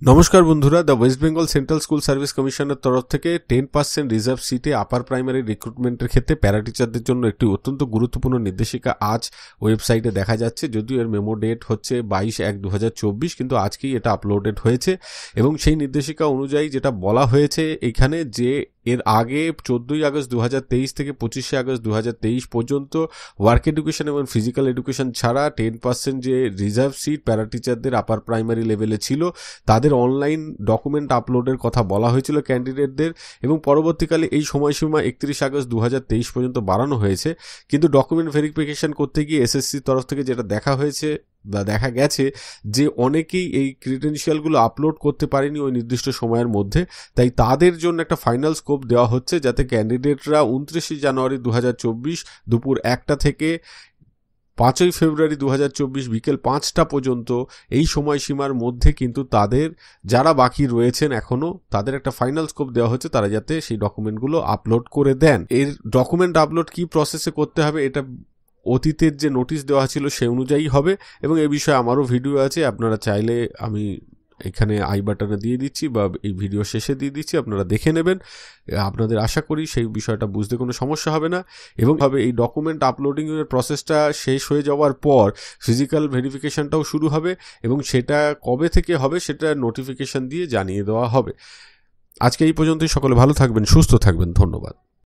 নমস্কার বন্ধুরা, the West Bengal central school service কমিশনের তরফ থেকে 10% রিজার্ভ সিটে আপার প্রাইমারি রিক্রুটমেন্টের ক্ষেত্রে প্যারা টিচারদের জন্য একটি অত্যন্ত গুরুত্বপূর্ণ নির্দেশিকা আজ ওয়েবসাইটে দেখা যাচ্ছে। যদিও এর মেমো ডেট হচ্ছে 22/1/2024, কিন্তু আজকেই এটা আপলোডেড হয়েছে এবং সেই নির্দেশিকা অনুযায়ী যেটা বলা হয়েছে এখানে যে এর আগে 14ই আগস্ট 2023 থেকে 25শে আগস্ট 2023 পর্যন্ত ওয়ার্ক এডুকেশন এবং ফিজিক্যাল এডুকেশন ছাড়া 10% যে রিজার্ভ সিট প্যারা টিচারদের আপার প্রাইমারি লেভেলে ছিল তাদের অনলাইন ডকুমেন্ট আপলোডের কথা বলা হয়েছিল ক্যান্ডিডেটদের, এবং পরবর্তীকালে এই সময়সীমা 31 আগস্ট 2023 পর্যন্ত বাড়ানো হয়েছে। কিন্তু ডকুমেন্ট ভেরিফিকেশন করতে গিয়ে এসএসসির তরফ থেকে যেটা দেখা হয়েছে বা দেখা গেছে যে অনেকেই এই ক্রিডেনশিয়ালগুলো আপলোড করতে পারেনি ওই নির্দিষ্ট সময়ের মধ্যে। তাই তাদের জন্য একটা ফাইনাল স্কোপ দেওয়া হচ্ছে যাতে ক্যান্ডিডেটরা 29 জানুয়ারি 2024 দুপুর 1টা থেকে 5ই ফেব্রুয়ারি 2024 বিকেল 5টা পর্যন্ত এই সময়সীমার মধ্যে কিন্তু তাদের যারা বাকি রয়েছেন এখনও তাদের একটা ফাইনাল স্কোপ দেওয়া হচ্ছে, তারা যাতে সেই ডকুমেন্টগুলো আপলোড করে দেন। এর ডকুমেন্ট আপলোড কি প্রসেসে করতে হবে এটা অতীতের যে নোটিশ দেওয়া ছিল সে অনুযায়ী হবে, এবং এই বিষয়ে আমারও ভিডিও আছে, আপনারা চাইলে আমি এখানে আই বাটনে দিয়ে দিচ্ছি বা এই ভিডিও শেষে দিয়ে দিচ্ছি, আপনারা দেখে নেবেন। আপনাদের আশা করি সেই বিষয়টা বুঝতে কোনো সমস্যা হবে না। এবং এই ডকুমেন্ট আপলোডিংয়ের প্রসেসটা শেষ হয়ে যাওয়ার পর ফিজিক্যাল ভেরিফিকেশনটাও শুরু হবে এবং সেটা কবে থেকে হবে সেটা নোটিফিকেশন দিয়ে জানিয়ে দেওয়া হবে। আজকে এই পর্যন্তই। সকলে ভালো থাকবেন, সুস্থ থাকবেন। ধন্যবাদ।